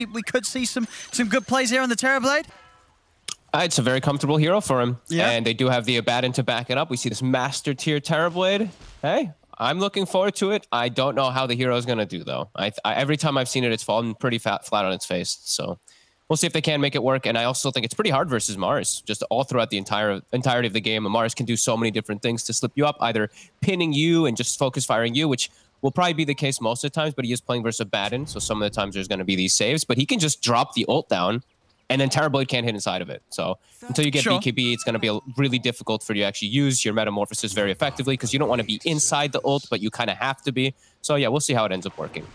we could see some good plays here on the Terrorblade. It's a very comfortable hero for him. Yeah. And they do have the Abaddon to back it up. We see this Master Tier Terrorblade. Hey, I'm looking forward to it. I don't know how the hero is going to do, though. Every time I've seen it, it's fallen pretty flat on its face. So we'll see if they can make it work. And I also think it's pretty hard versus Mars. Just all throughout the entirety of the game, Mars can do so many different things to slip you up, either pinning you and just focus firing you, which will probably be the case most of the times, but he is playing versus Abaddon, so some of the times there's going to be these saves. But he can just drop the ult down, and then Terrorblade can't hit inside of it. So until you get BKB, it's going to be really difficult for you to actually use your Metamorphosis very effectively, because you don't want to be inside the ult, but you kind of have to be. So yeah, we'll see how it ends up working.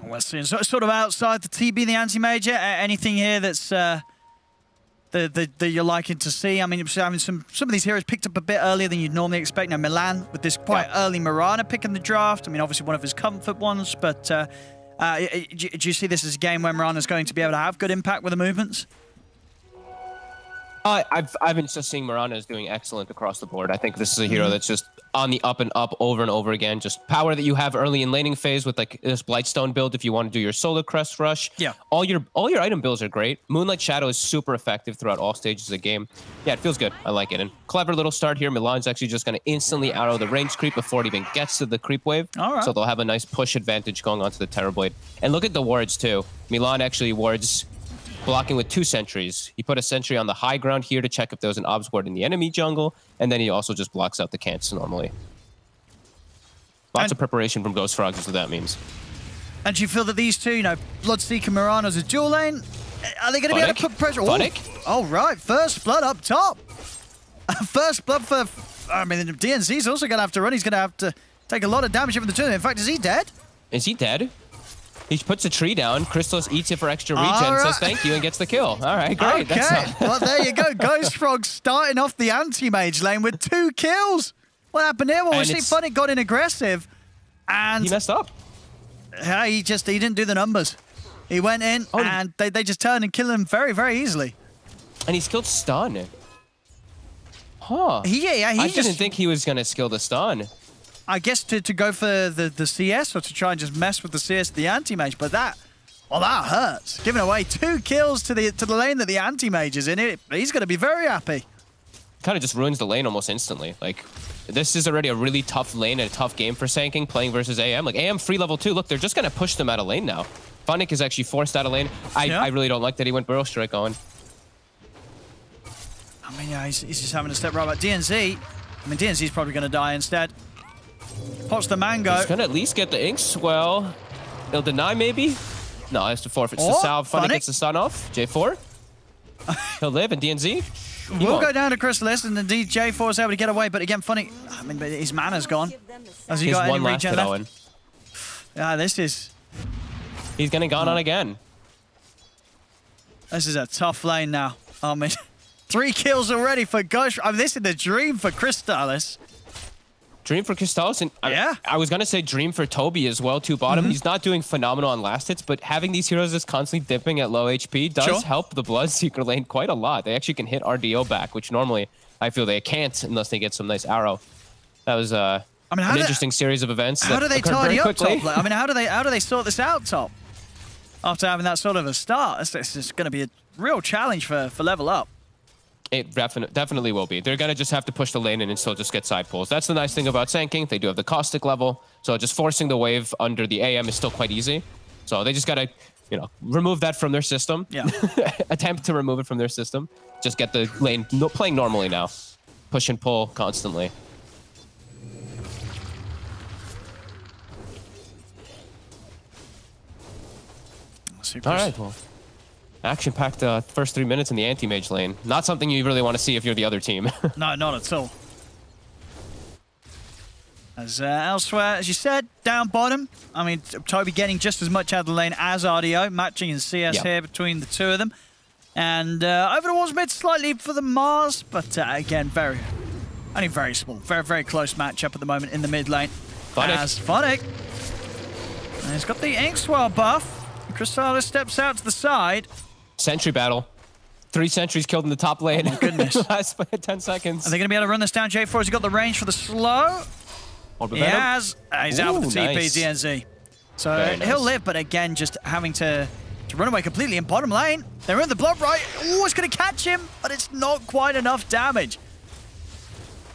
We're seeing sort of outside the TB, the anti-major. Anything here that's that you're liking to see? I mean, some of these heroes picked up a bit earlier than you'd normally expect. Now, Milan with this quite early Mirana pick in the draft. I mean, obviously one of his comfort ones, but do you see this as a game where Mirana's going to be able to have good impact with the movements? I've been just seeing Mirana is doing excellent across the board. I think this is a hero that's just on the up and up over and over again. Just power that you have early in laning phase with like this Blightstone build if you want to do your Solar Crest rush. Yeah. All your item builds are great. Moonlight Shadow is super effective throughout all stages of the game. Yeah, it feels good. I like it. And clever little start here. Milan's actually just going to instantly arrow the range creep before it even gets to the creep wave. All right. So they'll have a nice push advantage going onto the Terrorblade. And look at the wards too. Milan actually wards blocking with 2 sentries. He put a sentry on the high ground here to check if there was an obs ward in the enemy jungle, and then he also just blocks out the cants normally. Lots of preparation from Ghost Frogs is what that means. And do you feel that these two, you know, Bloodseeker Mirana's a dual lane, are they going to be able to put pressure? Oh, right, first blood up top. First blood for, I mean, DNZ's also going to have to run. He's going to have to take a lot of damage from the two. In fact, is he dead? Is he dead? He puts a tree down, Crystallis eats it for extra regen, says thank you, and gets the kill. All right, great. Okay, well, there you go. Ghost Frog starting off the anti-mage lane with 2 kills. What happened here? Well, we see Funnick got in aggressive, and he messed up. He didn't do the numbers. He went in, and they just turned and killed him very, very easily. And he skilled stun. Huh. I didn't think he was going to skill the stun. I guess to go for the CS or to try and just mess with the CS, the anti-mage, but that hurts. Giving away 2 kills to the lane that the anti-mage is in, he's going to be very happy. Kind of just ruins the lane almost instantly. Like, this is already a really tough lane and a tough game for Sanking, playing versus AM. Like, AM free level 2. Look, they're just going to push them out of lane now. Funnick is actually forced out of lane. I really don't like that he went Burrow Strike on. I mean, yeah, he's just having to step right back. DNZ, I mean, DNZ's probably going to die instead. Pots the mango. He's going to at least get the ink swell. He'll deny, maybe? No, he has to forfeit the salve. Funnick gets the stun off. J4. He'll live, and DNZ. We'll go down to Crystallis, and indeed J4 is able to get away, but again, Funnick, I mean, his mana's gone. Has he got any regen left? Yeah, this is... He's getting gone on again. This is a tough lane now. I mean, 3 kills already for Ghost. I mean, this is the dream for Crystallis. Dream for Crystallis, and I was going to say dream for Toby as well, 2 bottom. He's not doing phenomenal on last hits, but having these heroes that's constantly dipping at low HP does help the Bloodseeker lane quite a lot. They actually can hit RDO back, which normally I feel they can't unless they get some nice arrow. That was an interesting series of events. How do they tidy up top? I mean, how do they sort this out top? After having that sort of a start, it's just going to be a real challenge for level up. It definitely will be. They're going to just have to push the lane in and still just get side pulls. That's the nice thing about Sanking. They do have the caustic level, so just forcing the wave under the AM is still quite easy. So they just got to, you know, remove that from their system. Yeah. Attempt to remove it from their system. Just get the lane playing normally now. Push and pull constantly. All right, well. Action-packed first 3 minutes in the anti-mage lane. Not something you really want to see if you're the other team. No, not at all. As elsewhere, as you said, down bottom. I mean, Toby getting just as much out of the lane as RDO, matching in CS here between the two of them. And over towards mid slightly for the Mars, but again, only very small. Very, very close matchup at the moment in the mid lane. As Funnick. And he's got the Inkswell buff. Crystallis steps out to the side. Sentry battle. 3 sentries killed in the top lane. Oh my goodness. Last 10 seconds. Are they going to be able to run this down? J4's got the range for the slow. He has. He's out with the TP, DNZ. So he'll live, but again, just having to run away completely in bottom lane. They're in the blood right. Oh, it's going to catch him, but it's not quite enough damage.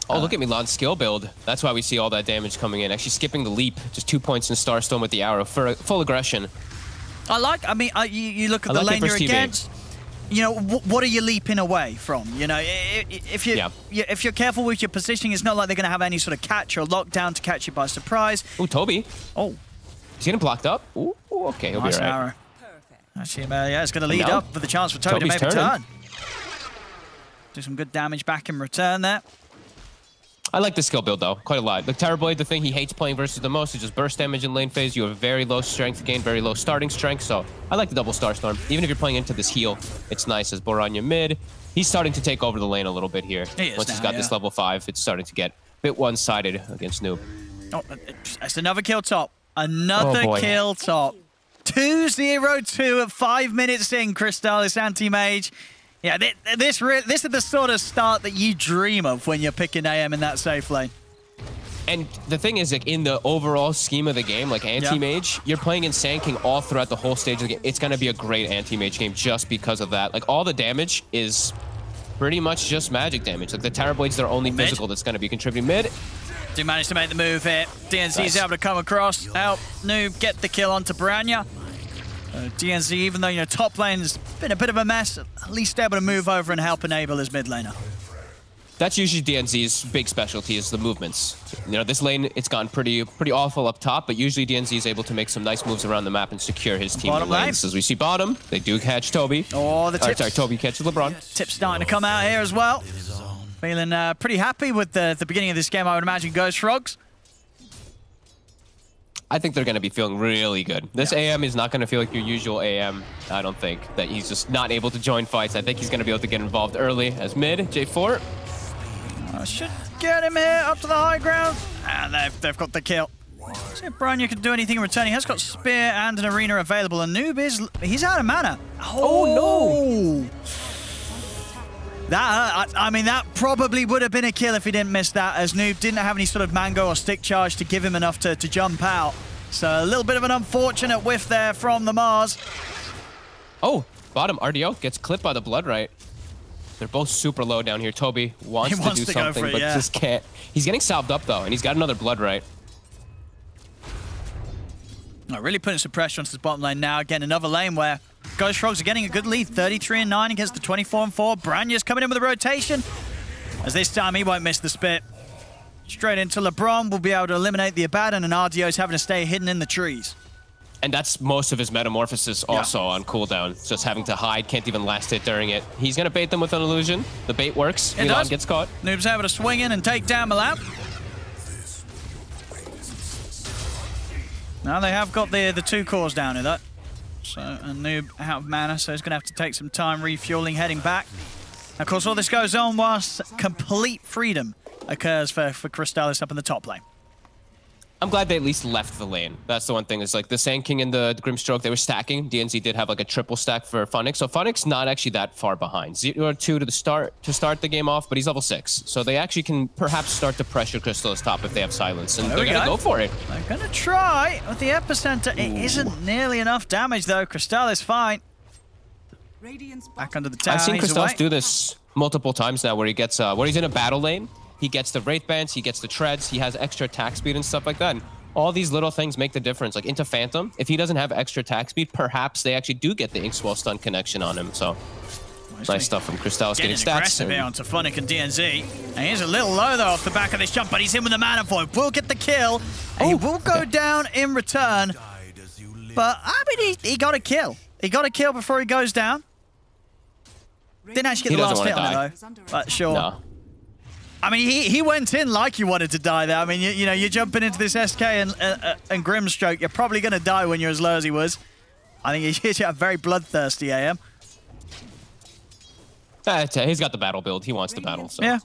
Oh, look at Milan's skill build. That's why we see all that damage coming in. Actually skipping the leap. Just 2 points in Starstorm with the arrow for full aggression. I mean, you look at the lane you're against. You know, what are you leaping away from? You know, if you're careful with your positioning, it's not like they're going to have any sort of catch or lockdown to catch you by surprise. Ooh, Toby. Oh. He's getting blocked up. Ooh, okay, he'll nice be all right. Arrow. Actually, yeah, it's going to lead up with a chance for Toby to maybe turn. Do some good damage back in return there. I like the skill build, though, quite a lot. The Terrorblade, the thing he hates playing versus the most is just burst damage in lane phase. You have very low strength gain, very low starting strength, so I like the double Starstorm. Even if you're playing into this heal, it's nice as Boranya mid. He's starting to take over the lane a little bit here. Once he's got this level 5, it's starting to get a bit one-sided against Noob. Oh, it's another kill top. Another kill top. 2-0-2 at 5 minutes in, Crystallis anti-mage. Yeah, this is the sort of start that you dream of when you're picking AM in that safe lane. And the thing is, like, in the overall scheme of the game, like anti-mage, you're playing in Sand King all throughout the whole stage of the game. It's going to be a great anti-mage game just because of that. Like, all the damage is pretty much just magic damage. Like, the Terrorblade's their only physical that's going to be contributing mid. Do manage to make the move here. DNZ's able to come across, help Noob get the kill onto Boranya. DNZ, even though, you know, top lane's been a bit of a mess, at least able to move over and help enable his mid laner. That's usually DNZ's big specialty, is the movements. You know, this lane, it's gone pretty awful up top, but usually DNZ is able to make some nice moves around the map and secure his team in lanes. As we see bottom, they do catch Toby. Oh, the tips. Sorry, Toby catches LeBron. Tips starting to come out here as well. Feeling pretty happy with the beginning of this game, I would imagine, Ghost Frogs. I think they're going to be feeling really good. This AM is not going to feel like your usual AM, I don't think. That he's just not able to join fights. I think he's going to be able to get involved early as mid. J4. Should get him here up to the high ground. And they've got the kill. See if Boranya can do anything in return. He has got Spear and an Arena available. And Noob he's out of mana. Oh no! I mean, that probably would have been a kill if he didn't miss that, as Noob didn't have any sort of mango or stick charge to give him enough to jump out. So a little bit of an unfortunate whiff there from the Mars. Oh, bottom RDO gets clipped by the Blood Right. They're both super low down here. Toby wants to do something, but just can't. He's getting salved up, though, and he's got another Blood Right. Really putting some pressure onto the bottom lane now. Again, another lane where Ghost Frogs are getting a good lead, 33-9 against the 24-4. Branya's coming in with a rotation, as this time he won't miss the spit. Straight into LeBron, will be able to eliminate the Abaddon, and RDO's having to stay hidden in the trees. And that's most of his metamorphosis also on cooldown. Just having to hide, can't even last hit during it. He's going to bait them with an illusion. The bait works. Milan gets caught. Noob's able to swing in and take down Milan. Now they have got the 2 cores down here, though. So a Noob out of mana, so he's going to have to take some time refueling, heading back. Of course, all this goes on whilst complete freedom occurs for Crystallis up in the top lane. I'm glad they at least left the lane. That's the one thing. Is like the Sand King and the Grimstroke, they were stacking. DNZ did have like a triple stack for Funix. So Funix not actually that far behind. 0-2 to start the game off, but he's level 6. So they actually can perhaps start to pressure Crystallis top if they have silence. And they're going to go for it. They're going to try with the Epicenter. It isn't nearly enough damage, though. Crystallis fine. Back under the tower. I've seen Crystallis do this multiple times now, where he gets where he's in a battle lane. He gets the Wraith Bands, he gets the Treads, he has extra attack speed and stuff like that. And all these little things make the difference. Like into Phantom, if he doesn't have extra attack speed, perhaps they actually do get the Inkswell stun connection on him. So nice stuff from Crystallis getting stats. Here onto Funnick and DNZ. And he's a little low though off the back of this jump, but he's in with the Mana Void. Will get the kill. And he will go down in return. But I mean, he got a kill. He got a kill before he goes down. Didn't actually get the last hit on it though. But sure. No. I mean, he went in like he wanted to die there. I mean, you know, you're jumping into this SK and Grimstroke. You're probably going to die when you're as low as he was. I think he's a very bloodthirsty AM. He's got the battle build. He wants the battle. So. Yeah.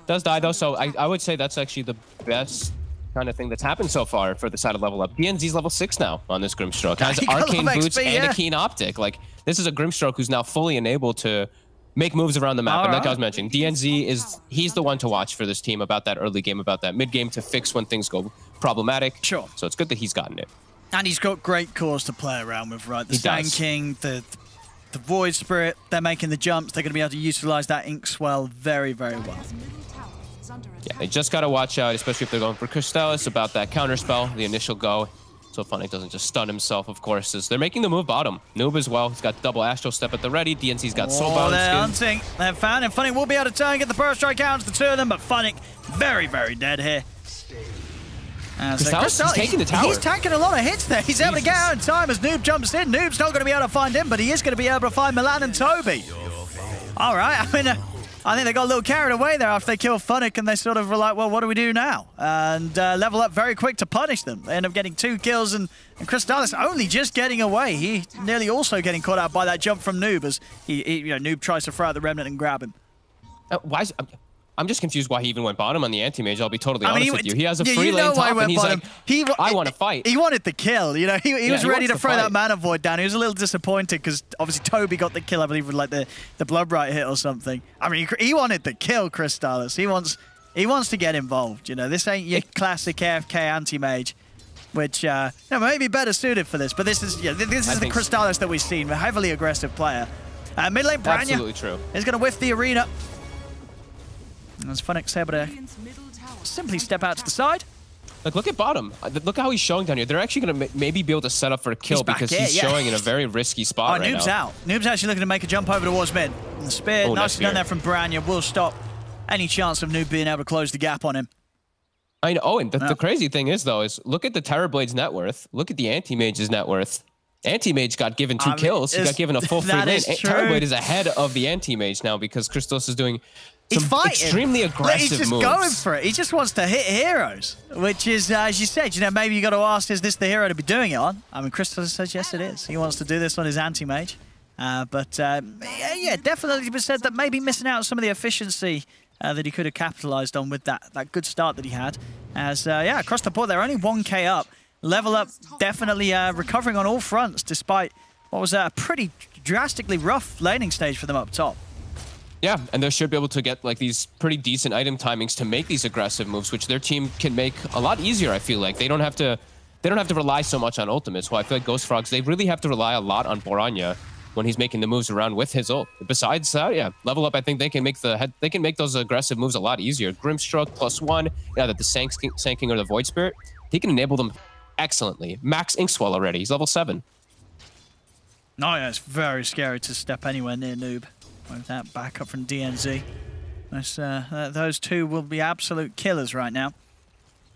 Does die, though. So I would say that's actually the best kind of thing that's happened so far for the side of level up. DNZ's level 6 now on this Grimstroke. Has arcane boots and a keen optic. Like, this is a Grimstroke who's now fully enabled to make moves around the map. And like I was mentioning, DNZ he's the one to watch for this team about that early game, about that mid game to fix when things go problematic. Sure. So it's good that he's gotten it. And he's got great cores to play around with, right? The Sand King, the Void Spirit, they're making the jumps. They're going to be able to utilize that Ink Swell very, very well. Yeah, they just got to watch out, especially if they're going for Crystallis, about that counterspell, the initial go. So Funnick doesn't just stun himself, of course, as they're making the move bottom. Noob as well. He's got double Astral Step at the ready. DNC's got Soulbound. They're hunting. They're found, and Funnick will be able to turn and get the first strike out to the two of them, but Funnick very, very dead here. Crystallis is taking the tower. He's tanking a lot of hits there. He's able to get out in time as Noob jumps in. Noob's not going to be able to find him, but he is going to be able to find Milan and Toby. All right, I mean, I think they got a little carried away there after they killed Funnick, and they sort of were like, well, what do we do now? And level up very quick to punish them. They end up getting 2 kills, and Crystallis only just getting away. He nearly also getting caught out by that jump from Noob as Noob tries to throw out the Remnant and grab him. I'm just confused why he even went bottom on the anti-mage. I'll be totally honest with you. He has a free lane top, and he's like, I want to fight. He wanted the kill. You know, he was ready to throw that Mana Void down. He was a little disappointed because obviously Toby got the kill, I believe, with like the Bloodbright hit or something. I mean, he wanted the kill, Crystallis. He wants to get involved. You know, this ain't your classic AFK anti-mage, which may be better suited for this. But this is the Crystallis that we've seen, a heavily aggressive player. Mid lane Branya absolutely true. Is going to whiff the arena. As Funnick's able to simply step out to the side. Like, look at bottom. Look how he's showing down here. They're actually going to maybe be able to set up for a kill because he's showing in a very risky spot right now. Noob's out. Noob's actually looking to make a jump over towards mid. And the spear, nicely done there from Branya, will stop any chance of Noob being able to close the gap on him. I know. Oh, and the crazy thing is, though, is look at the Terrorblade's net worth. Look at the Anti-Mage's net worth. Anti-Mage got given 2 kills. He got given a full free lane. Terrorblade is ahead of the Anti-Mage now because Crystallis is doing extremely aggressive moves. He's just going for it. He just wants to hit heroes, which is, as you said, maybe you got to ask, is this the hero to be doing it on? I mean, Crystallis says yes, it is. He wants to do this on his anti-mage. Yeah, definitely said that maybe missing out on some of the efficiency that he could have capitalized on with that good start that he had. As, across the board, they're only 1k up. Level up, definitely recovering on all fronts, despite what was a pretty drastically rough laning stage for them up top. Yeah, and they should be able to get like these pretty decent item timings to make these aggressive moves, which their team can make a lot easier. I feel like they don't have to rely so much on ultimates. Well, I feel like Ghost Frogs, they really have to rely a lot on Boranya when he's making the moves around with his ult. Besides that, yeah, level up, I think they can make those aggressive moves a lot easier. Grimstroke +1, that the Sand King or the Void Spirit, he can enable them excellently. Max Inkswell already. He's level 7. No, yeah, it's very scary to step anywhere near Noob with that backup from DNZ. Those two will be absolute killers right now.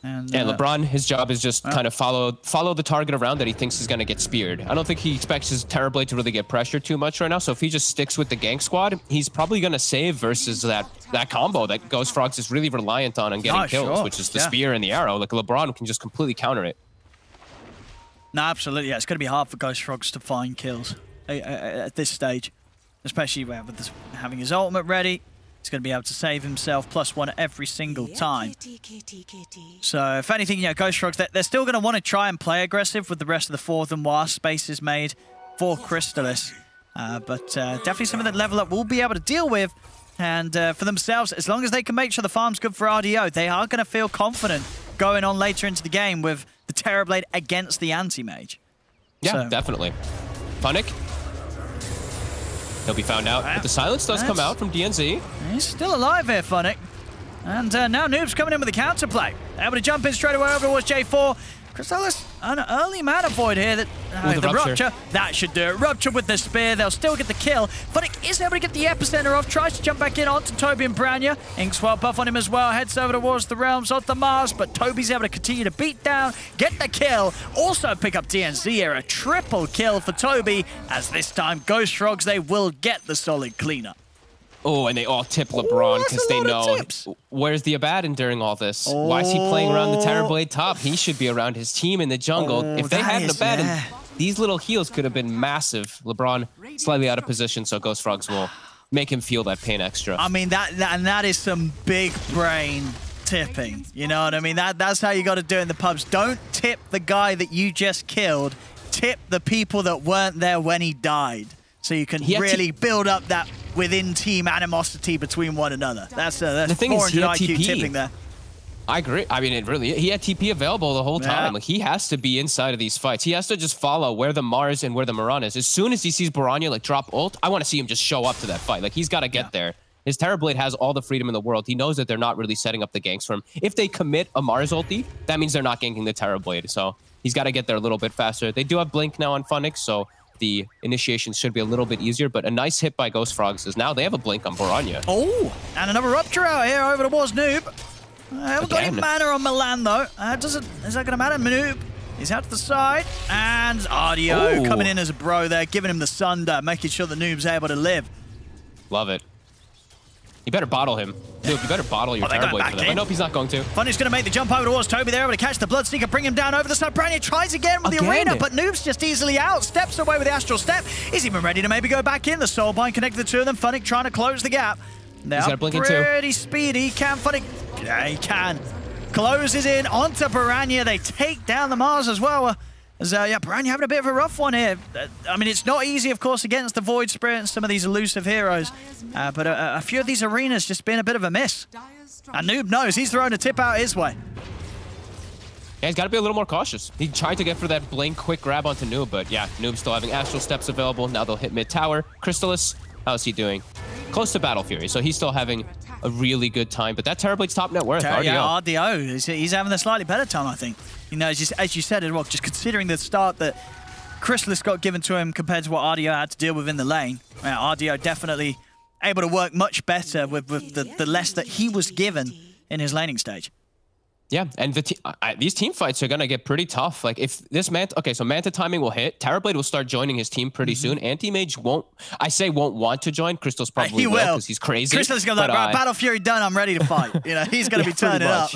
And LeBron, his job is just kind of follow the target around that he thinks is going to get speared. I don't think he expects his Terrorblade to really get pressured too much right now. So if he just sticks with the gank squad, he's probably going to save versus that combo that Ghost Frogs is really reliant on getting kills, which is the spear and the arrow. Like LeBron can just completely counter it. No, absolutely. Yeah, it's going to be hard for Ghost Frogs to find kills at this stage, especially with this, having his ultimate ready. He's going to be able to save himself +1 every single time. So, if anything, Ghost Frogs, they're still going to want to try and play aggressive with the rest of the fourth and War spaces made for Crystallis. But definitely something that Level Up will be able to deal with. And for themselves, as long as they can make sure the farm's good for RDO, they are going to feel confident going on later into the game with the Terrorblade against the Anti-Mage. Yeah, definitely. Funnick. He'll be found out, but the silence does come out from DNZ. He's still alive here, Funnick. And now Noob's coming in with a counterplay. Able to jump in straight away over towards J4. Crystallis, an early Mana Void here. The Rupture, that should do it. Rupture with the spear, they'll still get the kill. Funnick is able to get the epicenter off, tries to jump back in onto Toby and Branya. Inkswell buff on him as well, heads over towards the Realms of the Mars, but Toby's able to continue to beat down, get the kill, also pick up DNZ here. A triple kill for Toby, as this time Ghost Frogs, they will get the solid cleanup. Oh, and they all tip LeBron because they know where's the Abaddon during all this. Why is he playing around the Terrorblade top? He should be around his team in the jungle. If they had an Abaddon, these little heals could have been massive. LeBron slightly out of position, so Ghost Frogs will make him feel that pain extra. I mean, that is some big brain tipping. You know what I mean? That's how you got to do it in the pubs. Don't tip the guy that you just killed. Tip the people that weren't there when he died. So you can really build up that within-team animosity between one another. That's 400 IQ tipping there. I agree. I mean, he had TP available the whole time. Like, he has to be inside of these fights. He has to just follow where the Mars and where the Mirana is. As soon as he sees Boranya like drop ult, I want to see him just show up to that fight. Like, he's got to get there. His Terrorblade has all the freedom in the world. He knows that they're not really setting up the ganks for him. If they commit a Mars ulti, that means they're not ganking the Terrorblade. So he's got to get there a little bit faster. They do have Blink now on Funix, so the initiation should be a little bit easier, but a nice hit by Ghost Frogs is now they have a Blink on Boranya. Oh, and another Rupture out here over towards Noob. I haven't got any mana on Milan, though. Is that going to matter? Noob, he's out to the side, and Ardio coming in as a bro there, giving him the Sunder, making sure the Noob's able to live. Love it. You better bottle him. Dude, you better bottle your Terrorblade for them. I nope, he's not going to. Funny's going to make the jump over towards Toby. They're able to catch the Bloodseeker, bring him down over the side. Branya tries again with the arena, but Noob's just easily out. Steps away with the Astral Step. He's even ready to maybe go back in. The Soulbind connected the two of them. Funnick trying to close the gap. Now pretty speedy. Can Funnick? Yeah, he can. Closes in onto Boranya. They take down the Mars as well. Boranya having a bit of a rough one here. I mean, it's not easy, of course, against the Void Spirit and some of these elusive heroes. But a few of these arenas just been a bit of a miss. And Noob knows he's throwing a tip out his way. Yeah, he's got to be a little more cautious. He tried to get for that Blink quick grab onto Noob, but yeah, Noob's still having Astral Steps available. Now they'll hit mid tower. Crystallis, how's he doing? Close to Battle Fury, so he's still having a really good time. But that Terrorblade's top net worth, RDO. Yeah, RDO. He's having a slightly better time, I think. You know, as you said as well, just considering the start that Crystallis got given to him compared to what RDO had to deal with in the lane. RDO definitely able to work much better with the less that he was given in his laning stage. Yeah, and these team fights are going to get pretty tough. Like, if this Manta... Okay, so Manta timing will hit. Terrorblade will start joining his team pretty soon. Anti-Mage won't want to join. Crystal's probably will, because he's crazy. Crystal's going to be like, Battle Fury done, I'm ready to fight. You know, he's going to be turning up.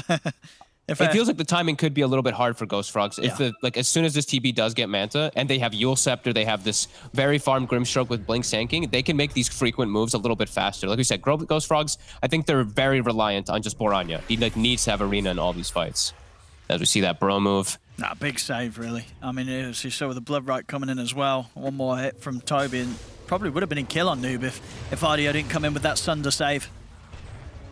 It feels like the timing could be a little bit hard for Ghost Frogs. If as soon as this TB does get Manta, and they have Yule Scepter, they have this very farm Grimstroke with Blink Sanking, they can make these frequent moves a little bit faster. Like we said, Ghost Frogs, I think they're very reliant on just Boranya. He needs to have Arena in all these fights. As we see that bro move. Nah, big save, really. I mean, as you saw with the Blood Right coming in as well. One more hit from Toby, and probably would have been a kill on Noob if RDO didn't come in with that Sunder save.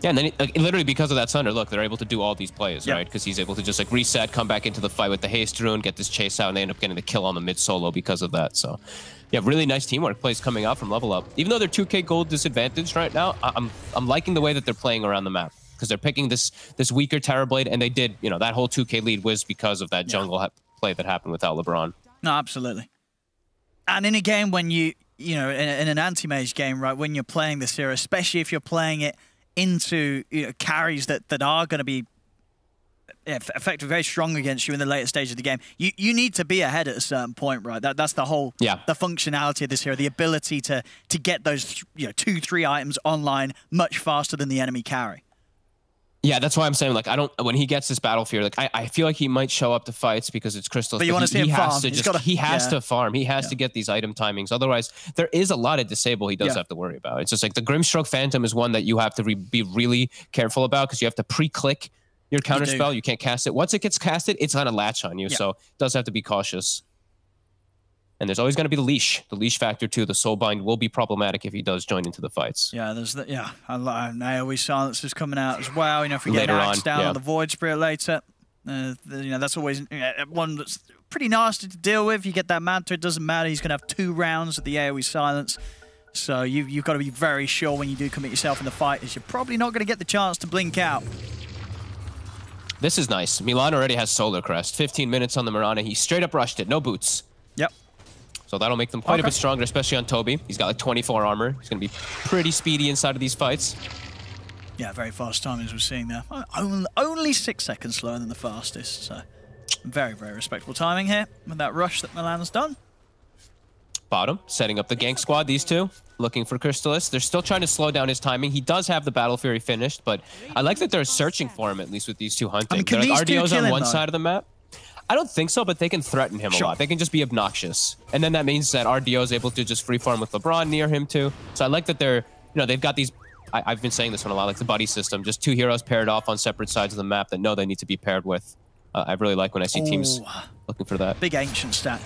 Yeah, and then literally because of that Sunder, look, they're able to do all these plays, right? Because he's able to just like reset, come back into the fight with the Haste Rune, get this chase out, and they end up getting the kill on the mid solo because of that. So, yeah, really nice teamwork plays coming out from Level Up. Even though they're 2K gold disadvantaged right now, I'm liking the way that they're playing around the map because they're picking this weaker Terrorblade, and they did, you know, that whole 2K lead was because of that jungle play that happened without LeBron. No, absolutely. And in a game when you know, in an anti-mage game, right, when you're playing this hero, especially if you're playing it into carries that are going to be effectively very strong against you in the later stage of the game, you need to be ahead at a certain point, right? That's the whole the functionality of this hero, the ability to get those 2-3 items online much faster than the enemy carry. Yeah, that's why I'm saying, like, when he gets this Battle Fear, like, I feel like he might show up to fights because it's Crystals. But you want to see him farm. He has to farm. He has to get these item timings. Otherwise, there is a lot of disable he does have to worry about. It's just like the Grimstroke Phantom is one that you have to be really careful about because you have to pre-click your counter spell. You can't cast it. Once it gets casted, it's on a latch on you. So it does have to be cautious. And there's always going to be the leash factor too. The Soulbind will be problematic if he does join into the fights. Yeah, there's that. Yeah, AoE silence is coming out as well. You know, if we get axed down on the Void Spirit later, you know, that's always one that's pretty nasty to deal with. You get that Manta, it doesn't matter. He's going to have 2 rounds of the AoE silence. So you've got to be very sure when you do commit yourself in the fight, is you're probably not going to get the chance to blink out. This is nice. Milan already has Solar Crest. 15 minutes on the Mirana. He straight up rushed it. No boots. Yep. So that'll make them quite a bit stronger, especially on Toby. He's got like 24 armor. He's going to be pretty speedy inside of these fights. Yeah, very fast time as we're seeing there. Only 6 seconds slower than the fastest. So very, very respectable timing here with that rush that Milan's done. Bottom, setting up the gank squad, these two. Looking for Crystallis. They're still trying to slow down his timing. He does have the Battle Fury finished, but I like that they're searching for him, at least with these two hunting. I mean, can these RDO's on one side of the map. I don't think so, but they can threaten him a lot. They can just be obnoxious. And then that means that RDO is able to just freeform with LeBron near him too. So I like that they're, you know, they've got these, I've been saying this one a lot, like the buddy system, just 2 heroes paired off on separate sides of the map that know they need to be paired with. I really like when I see teams looking for that. Big ancient stat.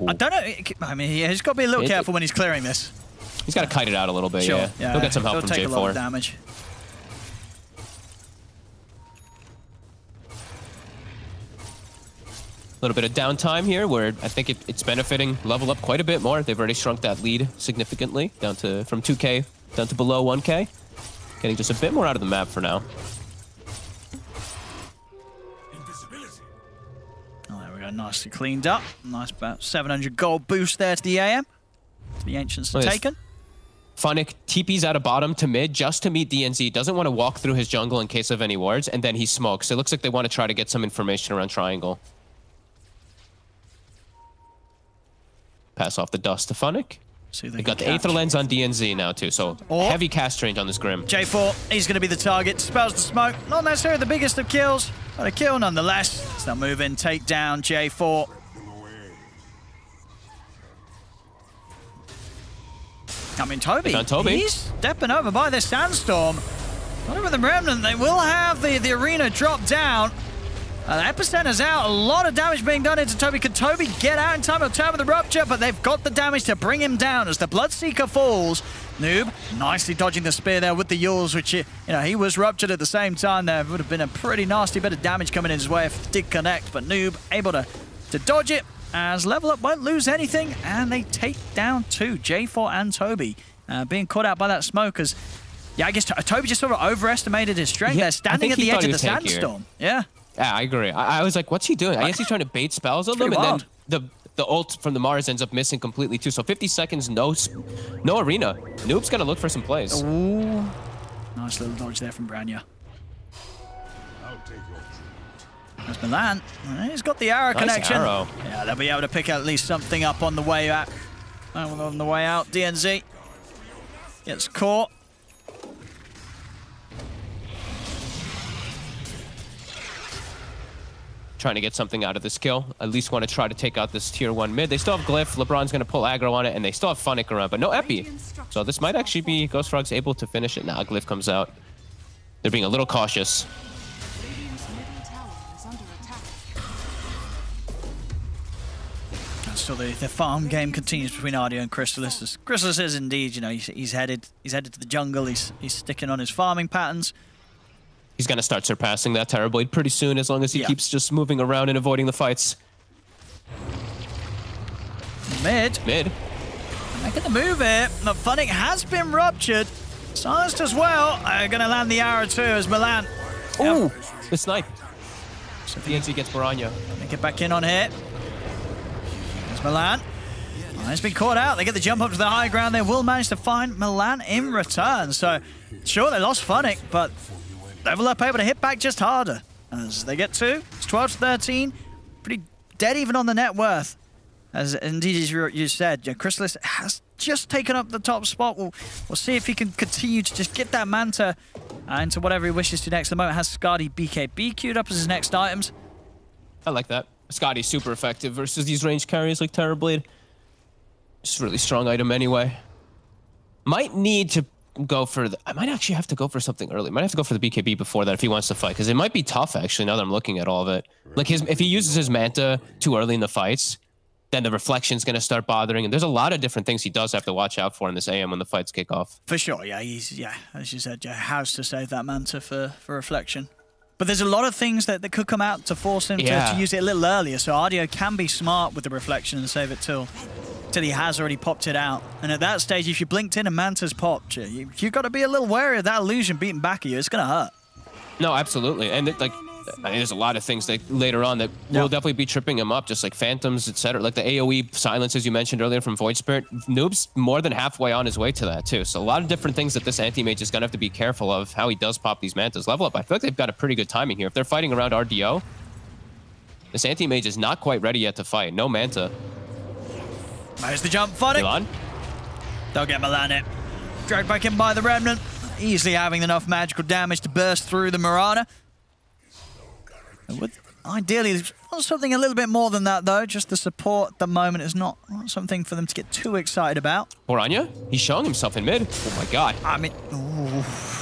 I don't know, I mean, he's got to be a little careful when he's clearing this. He's got to kite it out a little bit, yeah. He'll get some help from J4. A lot of damage. little bit of downtime here where I think it's benefiting Level Up quite a bit more. They've already shrunk that lead significantly down to from 2K down to below 1K. Getting just a bit more out of the map for now. Oh, there we go. Nicely cleaned up. Nice about 700 gold boost there to the AM. The Ancients are taken. Funnick TP's out of bottom to mid just to meet DNZ. Doesn't want to walk through his jungle in case of any wards, and then he smokes. It looks like they want to try to get some information around Triangle. Pass off the dust to Funnick. They got the Aether Lens on DNZ now too, so heavy cast range on this Grim. J4, he's going to be the target. Spells the smoke. Not necessarily the biggest of kills, but a kill nonetheless. Still moving, take down J4. I mean, Toby, he's stepping over by this sandstorm. Not over the Remnant, they will have the arena drop down. The Epicenter's out, a lot of damage being done into Toby. Could Toby get out in time of time of the rupture? But they've got the damage to bring him down as the Bloodseeker falls. Noob nicely dodging the spear there with the Yules, which, you know, he was ruptured at the same time. There would have been a pretty nasty bit of damage coming in his way if it did connect. But Noob able to dodge it. As Level Up won't lose anything, and they take down 2, J4 and Toby, being caught out by that smoke. As, yeah, I guess Toby just sort of overestimated his strength. They're standing at the edge of the sandstorm. Yeah, I agree. I was like, what's he doing? I guess he's trying to bait spells on them, and then the ult from the Mars ends up missing completely too. So 50 seconds, no arena. Noob's gonna look for some plays. Ooh, nice little dodge there from Branya. There's Milan. He's got the arrow connection. Arrow. Yeah, they'll be able to pick at least something up on the way out. On the way out, DNZ gets caught. Trying to get something out of this kill. At least want to try to take out this tier 1 mid. They still have Glyph. LeBron's going to pull aggro on it, and they still have Funnick around, but no Epi. So this might actually be Ghost Frog's able to finish it. Now Glyph comes out. They're being a little cautious. So the farm game continues between Ardio and Chrysalis. Chrysalis is indeed, you know, he's headed to the jungle. He's sticking on his farming patterns. He's going to start surpassing that Terrorblade pretty soon, as long as he keeps just moving around and avoiding the fights. Mid. Making the move here. The Funnick has been ruptured. Silenced as well. Going to land the arrow too as Milan. Ooh, the snipe. So DNZ gets Baranya. Get back in on here. Milan. He's been caught out. They get the jump up to the high ground. They will manage to find Milan in return. So, sure, they lost Funnick, but Level Up able to hit back just harder. As they get 2. It's 12 to 13. Pretty dead even on the net worth. As indeed, as you said, Chrysalis has just taken up the top spot. We'll see if he can continue to just get that Manta into whatever he wishes to next. The moment has Skadi BKB queued up as his next items. I like that. Scotty's super effective versus these range carriers like Terrorblade. Just a really strong item anyway. Might need to go for I might actually have to go for something early. Might have to go for the BKB before that if he wants to fight, because it might be tough actually now that I'm looking at all of it. Like if he uses his Manta too early in the fights, then the reflection's going to start bothering him. There's a lot of different things he does have to watch out for in this AM when the fights kick off. For sure, yeah. As you said, has to save that Manta for reflection. But there's a lot of things that could come out to force him to use it a little earlier. So Ardio can be smart with the reflection and save it till he has already popped it out. And at that stage, if you blinked in and Manta's popped, you've got to be a little wary of that illusion beating back at you. It's going to hurt. No, absolutely. And there's a lot of things that later on that will definitely be tripping him up, just like Phantoms, etc. Like the AoE silences you mentioned earlier from Void Spirit. Noob's more than halfway on his way to that too. So a lot of different things that this anti-mage is going to have to be careful of how he does pop these Mantas. Level Up, I feel like they've got a pretty good timing here. If they're fighting around RDO, this anti-mage is not quite ready yet to fight. No Manta. There's the jump, Funnick. They'll get Milan it. Dragged back in by the Remnant. Easily having enough magical damage to burst through the Marauder. Ideally, something a little bit more than that, though. Just the support at the moment is not something for them to get too excited about. Oranya, he's showing himself in mid. Oh, my God. I mean,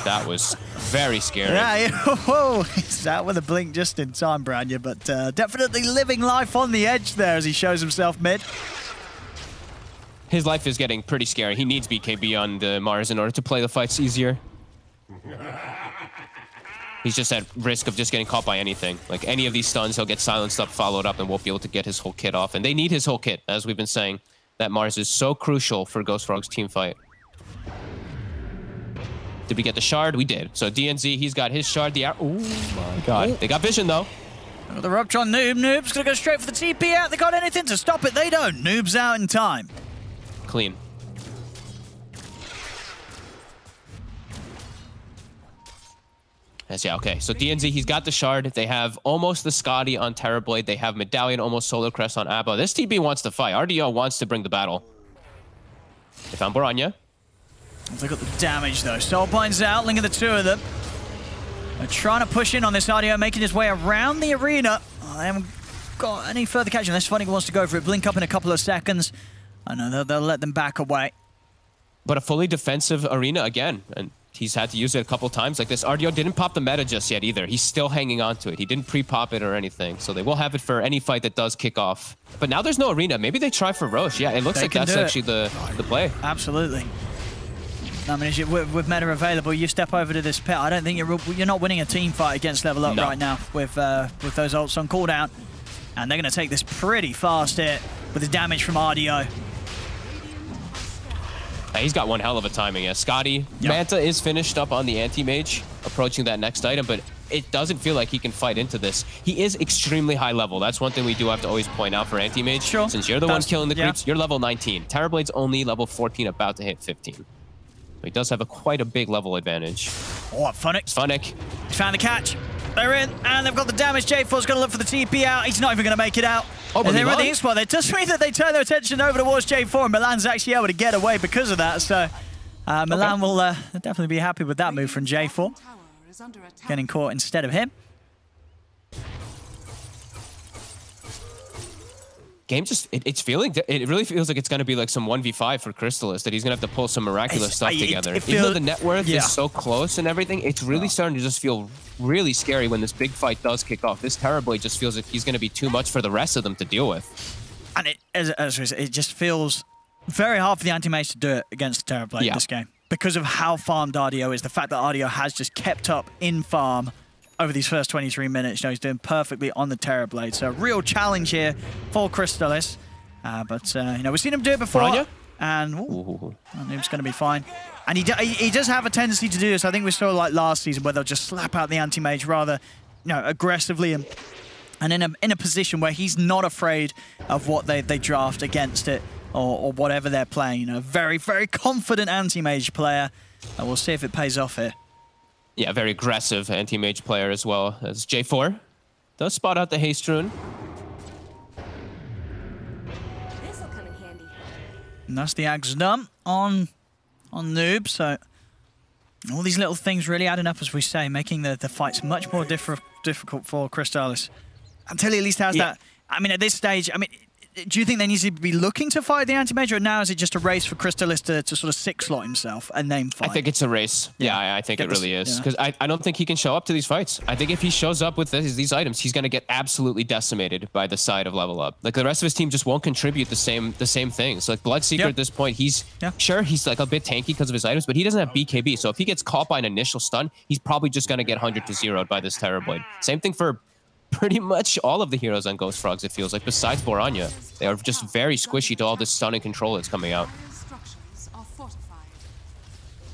that was very scary. Yeah, whoa. He's out with a blink just in time, Branya, but definitely living life on the edge there as he shows himself mid. His life is getting pretty scary. He needs BKB on the Mars in order to play the fights easier. He's just at risk of just getting caught by anything. Like any of these stuns, he'll get silenced up, followed up, and won't be able to get his whole kit off. And they need his whole kit, as we've been saying. That Mars is so crucial for Ghost Frog's team fight. Did we get the shard? We did. So DNZ, he's got his shard. The oh my god. Ooh. They got vision though. The rupture on Noob. Noob's gonna go straight for the TP out. They got anything to stop it? They don't. Noob's out in time. Clean. Yeah, okay. So DNZ, he's got the shard. They have almost the Scotty on Terrorblade. They have Medallion, almost Solar Crest on Abba. This TB wants to fight. RDO wants to bring the battle. They found Boranya. Look at the damage, though. Soulbine's out, linking the two of them. They're trying to push in on this RDO, making his way around the arena. Oh, they haven't got any further catch unless Funny wants to go for it. Blink up in a couple of seconds. I know they'll let them back away. But a fully defensive arena again, and he's had to use it a couple times. Like this, RDO didn't pop the meta just yet either. He's still hanging on to it. He didn't pre-pop it or anything. So they will have it for any fight that does kick off. But now there's no arena. Maybe they try for Roche. Yeah, it looks like that's actually the play. Absolutely. I mean, with meta available, you step over to this pit. I don't think you're not winning a team fight against Level Up right now with those ults on cooldown. And they're going to take this pretty fast hit with the damage from RDO. He's got one hell of a timing. Yeah, Scotty. Yep. Manta is finished up on the anti-mage, approaching that next item, but it doesn't feel like he can fight into this. He is extremely high level. That's one thing we do have to always point out for anti-mage. Sure. Since you're the one killing the creeps, you're level 19. Terrorblade's only level 14, about to hit 15. So he does have quite a big level advantage. Oh, Funnick. Funnick. He's found the catch. They're in, and they've got the damage. J4's going to look for the TP out. He's not even going to make it out. Oh, but they're at the hit spot. It does mean that they turn their attention over towards J4, and Milan's actually able to get away because of that. So Milan will definitely be happy with that move from J4. Getting caught instead of him. Game just, it really feels like it's going to be like some 1v5 for Crystallis, that he's going to have to pull some miraculous stuff together. Even though the net worth is so close and everything, it's really starting to just feel really scary when this big fight does kick off. This Terrorblade just feels like he's going to be too much for the rest of them to deal with. And it just feels very hard for the anti-mage to do it against the Terrorblade in this game. Because of how farmed RDO is, the fact that RDO has just kept up in farm over these first 23 minutes. You know, he's doing perfectly on the Terrorblade. So a real challenge here for Crystallis. But, you know, we've seen him do it before. Boranya? And Noob's going to be fine. And he does have a tendency to do this. I think we saw like last season where they'll just slap out the anti-mage rather, you know, aggressively and in a position where he's not afraid of what they draft against it or whatever they're playing. You know, very, very confident anti-mage player. And we'll see if it pays off here. Yeah, very aggressive anti-mage player as well as J4. Does spot out the haste rune. This'll come in handy. And that's the axe done on Noob. So all these little things really adding up, as we say, making the fights much more difficult for Crystallis. Until he at least has that. I mean, at this stage, I mean, do you think they need to be looking to fight the anti-mage, or now is it just a race for Crystallis to sort of six-slot himself and name fight? I think it's a race. Yeah, I think it really is. Because I don't think he can show up to these fights. I think if he shows up with these items, he's going to get absolutely decimated by the side of Level Up. Like, the rest of his team just won't contribute the same things. Like, Bloodseeker at this point, he's he's like a bit tanky because of his items, but he doesn't have BKB. So if he gets caught by an initial stun, he's probably just going to get 100 to 0'd by this Terrorblade. Same thing for pretty much all of the heroes on Ghost Frogs, it feels like, besides Boranya. They are just very squishy to all this stun and control that's coming out.